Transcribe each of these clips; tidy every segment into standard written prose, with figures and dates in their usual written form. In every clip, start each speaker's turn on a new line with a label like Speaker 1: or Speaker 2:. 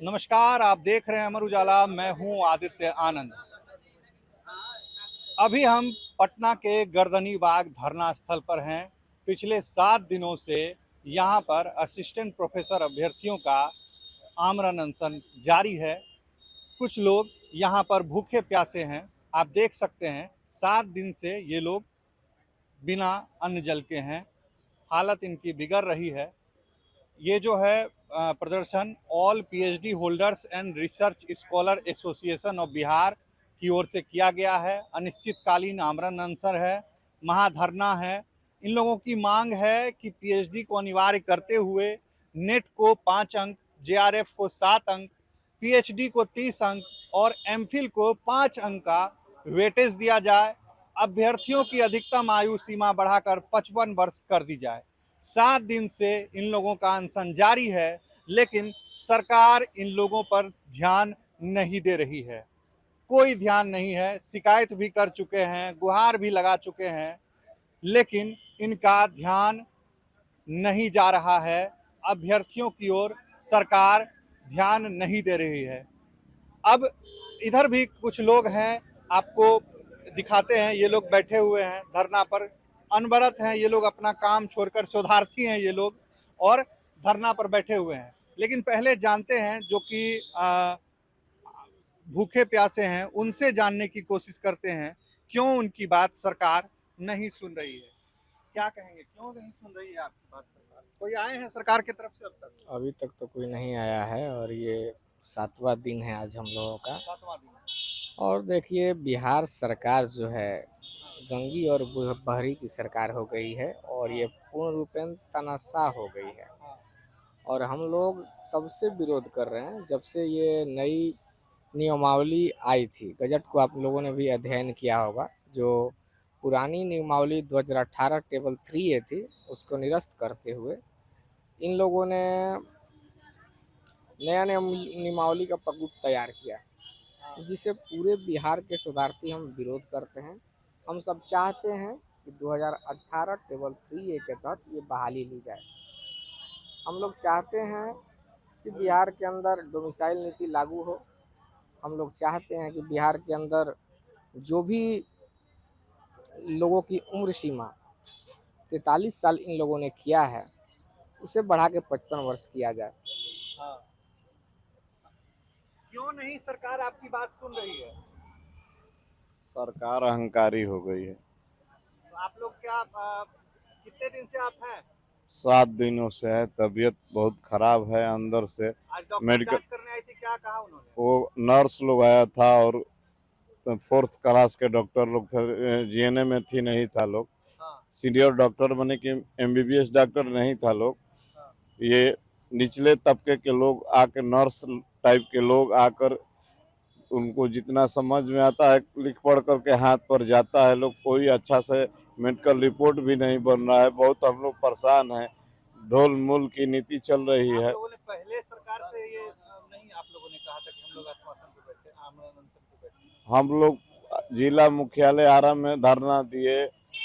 Speaker 1: नमस्कार, आप देख रहे हैं अमर उजाला। मैं हूं आदित्य आनंद। अभी हम पटना के गर्दनी बाग धरना स्थल पर हैं। पिछले 7 दिनों से यहां पर असिस्टेंट प्रोफेसर अभ्यर्थियों का आमरण अनशन जारी है। कुछ लोग यहां पर भूखे प्यासे हैं। आप देख सकते हैं 7 दिन से ये लोग बिना अन्न जल के हैं। हालत इनकी बिगड़ रही है। ये जो है प्रदर्शन all PhD holders and research scholar association of Bihar की ओर से किया गया है। अनिश्चितकालीन आमरण अनशन है, महाधरना है। इन लोगों की मांग है कि पीएचडी को अनिवार्य करते हुए नेट को 5 अंक, जेआरएफ को 7 अंक, पीएचडी को 30 अंक और एमफिल को 5 अंक का वेटेज दिया जाए। अभ्यर्थियों की अधिकतम आयु सीमा बढ़ाकर 55 वर्ष कर दी जाए। 7 दिन से इन लोगों का अनशन जारी है, लेकिन सरकार इन लोगों पर ध्यान नहीं दे रही है। कोई ध्यान नहीं है। शिकायत भी कर चुके हैं, गुहार भी लगा चुके हैं, लेकिन इनका ध्यान नहीं जा रहा है। अभ्यर्थियों की ओर सरकार ध्यान नहीं दे रही है। अब इधर भी कुछ लोग हैं, आपको दिखाते हैं। ये लोग बैठे हुए हैं धरना पर, अनवरत हैं। ये लोग अपना काम छोड़कर, शोधार्थी हैं ये लोग, और धरना पर बैठे हुए हैं। लेकिन पहले जानते हैं जो कि भूखे प्यासे हैं, उनसे जानने की कोशिश करते हैं क्यों उनकी बात सरकार नहीं सुन रही है। क्या कहेंगे, क्यों नहीं सुन रही है आपकी बात सरकार? कोई आए हैं सरकार की तरफ से अब तक?
Speaker 2: अभी तक तो कोई नहीं आया है और ये 7वां दिन है आज हम लोगों का।
Speaker 1: 7वां दिन है।
Speaker 2: और देखिए, बिहार सरकार जो है गंगी और बहरी की सरकार हो गई है और ये पूर्ण रूपेण तानाशाह हो गई है। और हम लोग तब से विरोध कर रहे हैं जब से ये नई नियमावली आई थी। गजट को आप लोगों ने भी अध्ययन किया होगा। जो पुरानी नियमावली 2018 टेबल 3A थी, उसको निरस्त करते हुए इन लोगों ने नया नियमावली का प्रगुप्त तैयार किया, जिसे पूरे बिहार के शोधार्थी हम विरोध करते हैं। हम सब चाहते हैं कि 2018 टेबल 3A के तहत ये बहाली ली जाए। हम लोग चाहते हैं कि बिहार के अंदर डोमिसाइल नीति लागू हो। हम लोग चाहते हैं कि बिहार के अंदर जो भी लोगों की उम्र सीमा 43 साल इन लोगों ने किया है, उसे बढ़ा के 55 वर्ष किया जाए।
Speaker 1: हाँ। क्यों नहीं सरकार आपकी बात सुन रही है?
Speaker 3: सरकार अहंकारी हो गई है।
Speaker 1: तो आप लोग क्या कितने दिन से आप हैं?
Speaker 3: 7 दिनों से है, तबीयत बहुत खराब है अंदर से।
Speaker 1: आज डॉक्टर
Speaker 3: मेडिकल
Speaker 1: जांच करने आई थी, क्या कहा उन्होंने?
Speaker 3: वो नर्स लोग आया था और 4th क्लास के डॉक्टर लोग थे, जीएनए में थी नहीं था लोग।
Speaker 1: हाँ।
Speaker 3: सीनियर डॉक्टर बने कि एमबीबीएस डॉक्टर नहीं था लोग।
Speaker 1: हाँ।
Speaker 3: ये निचले तबके के लोग आकर, नर्स टाइप के लोग आकर, उनको जितना समझ में आता है लिख पढ़ करके हाथ पर जाता है लोग। कोई अच्छा से मेडिकल रिपोर्ट भी नहीं बन रहा है। बहुत हम लोग परेशान हैं। ढोल मूल की नीति चल रही
Speaker 1: आप
Speaker 3: है।
Speaker 1: लोगों ने पहले सरकार से ये नहीं, आप लोगों ने कहा था कि हम लोग आश्वासन पे बैठे, आमरण अनशन पे बैठे?
Speaker 3: हम लोग जिला मुख्यालय आरा में धरना दिए।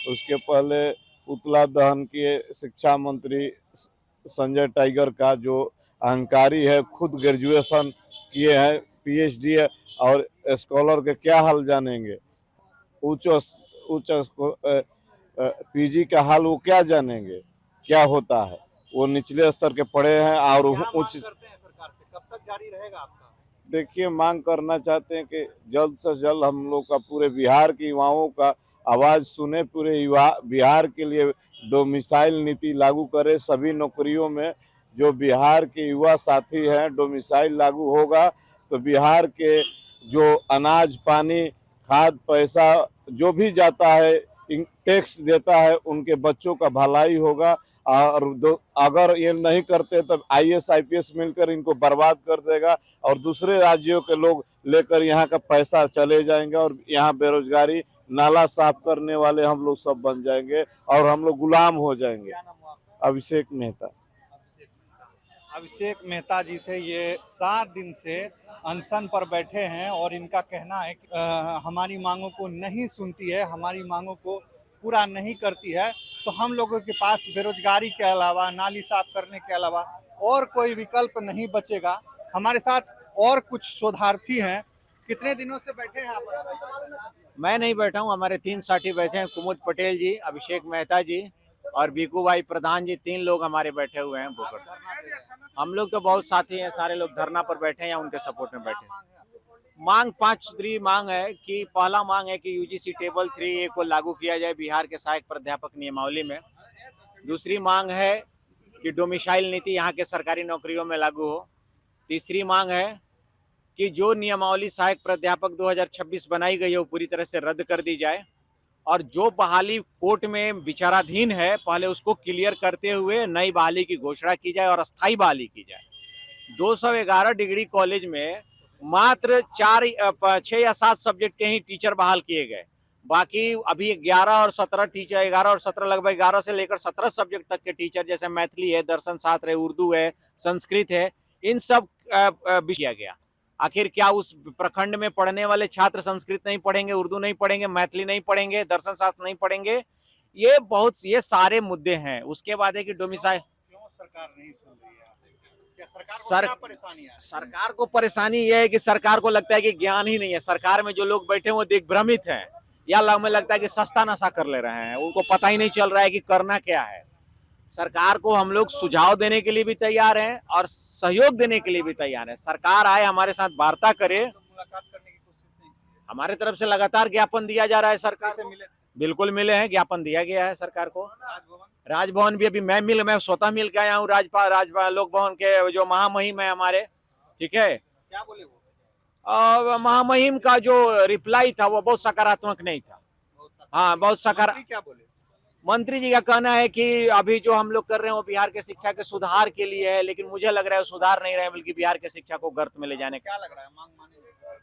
Speaker 3: उसके पहले पुतला दहन किए। शिक्षा मंत्री संजय टाइगर का, जो अहंकारी है, खुद ग्रेजुएशन किए हैं, पीएचडी है, और स्कॉलर के क्या हाल जानेंगे। उच्च उच्च पीजी का हाल वो क्या जानेंगे, क्या होता है। वो निचले स्तर के पढ़े हैं और
Speaker 1: क्या मांग
Speaker 3: उच्च।
Speaker 1: करते हैं सरकार से? कब तक जारी रहेगा आपका?
Speaker 3: देखिए, मांग करना चाहते हैं कि जल्द से जल्द हम लोग का, पूरे बिहार के युवाओं का आवाज़ सुने। पूरे युवा बिहार के लिए डोमिसाइल नीति लागू करे। सभी नौकरियों में जो बिहार के युवा साथी हैं, डोमिसाइल लागू होगा तो बिहार के जो अनाज पानी खाद पैसा जो भी जाता है, टैक्स देता है, उनके बच्चों का भलाई होगा। और अगर ये नहीं करते तो आईएएस आईपीएस मिलकर इनको बर्बाद कर देगा और दूसरे राज्यों के लोग लेकर यहाँ का पैसा चले जाएंगे और यहाँ बेरोजगारी, नाला साफ करने वाले हम लोग सब बन जाएंगे और हम लोग गुलाम हो जाएंगे।
Speaker 1: क्या नाम हुआ आपका?
Speaker 3: अभिषेक मेहता।
Speaker 1: अभिषेक मेहता जी थे। ये 7 दिन से अनशन पर बैठे हैं और इनका कहना है कि हमारी मांगों को नहीं सुनती है, हमारी मांगों को पूरा नहीं करती है, तो हम लोगों के पास बेरोजगारी के अलावा, नाली साफ करने के अलावा और कोई विकल्प नहीं बचेगा। हमारे साथ और कुछ शोधार्थी हैं। कितने दिनों से बैठे हैं यहाँ पर?
Speaker 4: मैं नहीं बैठा हूँ, हमारे 3 साथी बैठे हैं, कुमुद पटेल जी, अभिषेक मेहता जी और बीकू भाई प्रधान जी, 3 लोग हमारे बैठे हुए हैं बोकर। हम लोग तो बहुत साथी हैं, सारे लोग धरना पर बैठे हैं या उनके सपोर्ट में बैठे हैं। मांग 5 सूत्री मांग है कि पहला मांग है कि यूजीसी टेबल 3A को लागू किया जाए बिहार के सहायक प्राध्यापक नियमावली में। दूसरी मांग है कि डोमिसाइल नीति यहाँ के सरकारी नौकरियों में लागू हो। तीसरी मांग है कि जो नियमावली सहायक प्राध्यापक 2026 बनाई गई है वो पूरी तरह से रद्द कर दी जाए और जो बहाली कोर्ट में विचाराधीन है पहले उसको क्लियर करते हुए नई बहाली की घोषणा की जाए और अस्थायी बहाली की जाए। 211 डिग्री कॉलेज में मात्र 6 या 7 सब्जेक्ट के ही टीचर बहाल किए गए, बाकी अभी 11 और 17 टीचर, 11 और 17 लगभग 11 से लेकर 17 सब्जेक्ट तक के टीचर जैसे मैथिली है, दर्शन शास्त्र है, उर्दू है, संस्कृत है, इन सब किया गया। आखिर क्या उस प्रखंड में पढ़ने वाले छात्र संस्कृत नहीं पढ़ेंगे, उर्दू नहीं पढ़ेंगे, मैथिली नहीं पढ़ेंगे, दर्शन शास्त्र नहीं पढ़ेंगे? ये सारे मुद्दे हैं। उसके बाद है कि डोमिसाइल
Speaker 1: क्यों सरकार नहीं सुन रही है? क्या सरकार को
Speaker 4: सर-
Speaker 1: क्या परेशानी है?
Speaker 4: सरकार को परेशानी यह है कि सरकार को लगता है कि ज्ञान ही नहीं है। सरकार में जो लोग बैठे हैं वो दिग्भ्रमित हैं या हमें लगता है कि सस्ता नशा कर ले रहे हैं, उनको पता ही नहीं चल रहा है कि करना क्या है। सरकार को हम लोग सुझाव देने के लिए भी तैयार हैं और सहयोग देने के लिए भी तैयार हैं। सरकार आए, हमारे साथ वार्ता करे।
Speaker 1: मुलाकात करने की कोशिश नहीं की?
Speaker 4: हमारे तरफ से लगातार ज्ञापन दिया जा रहा है सरकार
Speaker 1: कैसे
Speaker 4: को।
Speaker 1: मिले?
Speaker 4: बिल्कुल मिले हैं, ज्ञापन दिया गया है सरकार को।
Speaker 1: राजभवन?
Speaker 4: राजभवन भी अभी मैं स्वतः मिल के आया हूँ राजभवन लोक भवन के जो महामहिम है हमारे, ठीक है।
Speaker 1: क्या बोले वो?
Speaker 4: महामहिम का जो रिप्लाई था वो बहुत सकारात्मक नहीं था। हाँ, बहुत सकारात्मक।
Speaker 1: मंत्री क्या बोले?
Speaker 4: मंत्री जी का कहना है कि अभी जो हम लोग कर रहे हैं वो बिहार के शिक्षा के सुधार के लिए है, लेकिन मुझे लग रहा है सुधार नहीं रहे बल्कि बिहार के शिक्षा को गर्त में ले जाने का।
Speaker 1: क्या लग रहा है, मांग मानेंगे?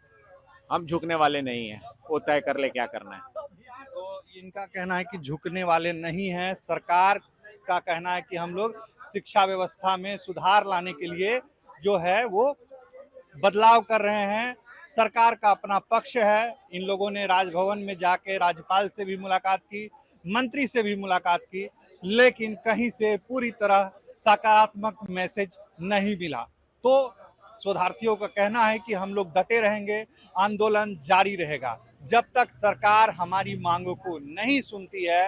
Speaker 4: हम झुकने वाले नहीं हैं, वो तय कर ले क्या करना है।
Speaker 1: तो इनका कहना है कि झुकने वाले नहीं हैं। सरकार का कहना है कि हम लोग शिक्षा व्यवस्था में सुधार लाने के लिए जो है वो बदलाव कर रहे हैं। सरकार का अपना पक्ष है। इन लोगों ने राजभवन में जाके राज्यपाल से भी मुलाकात की, मंत्री से भी मुलाकात की, लेकिन कहीं से पूरी तरह सकारात्मक मैसेज नहीं मिला। तो शोधार्थियों का कहना है कि हम लोग डटे रहेंगे, आंदोलन जारी रहेगा। जब तक सरकार हमारी मांगों को नहीं सुनती है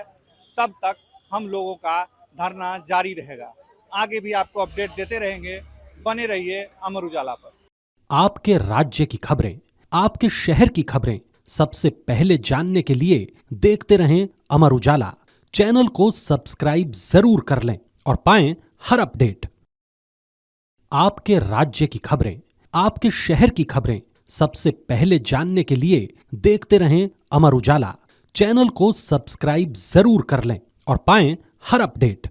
Speaker 1: तब तक हम लोगों का धरना जारी रहेगा। आगे भी आपको अपडेट देते रहेंगे, बने रहिए अमर उजाला पर।
Speaker 5: आपके राज्य की खबरें, आपके शहर की खबरें सबसे पहले जानने के लिए देखते रहें अमर उजाला। चैनल को सब्सक्राइब जरूर कर लें और पाएं हर अपडेट। आपके राज्य की खबरें, आपके शहर की खबरें सबसे पहले जानने के लिए देखते रहें अमर उजाला। चैनल को सब्सक्राइब जरूर कर लें और पाएं हर अपडेट।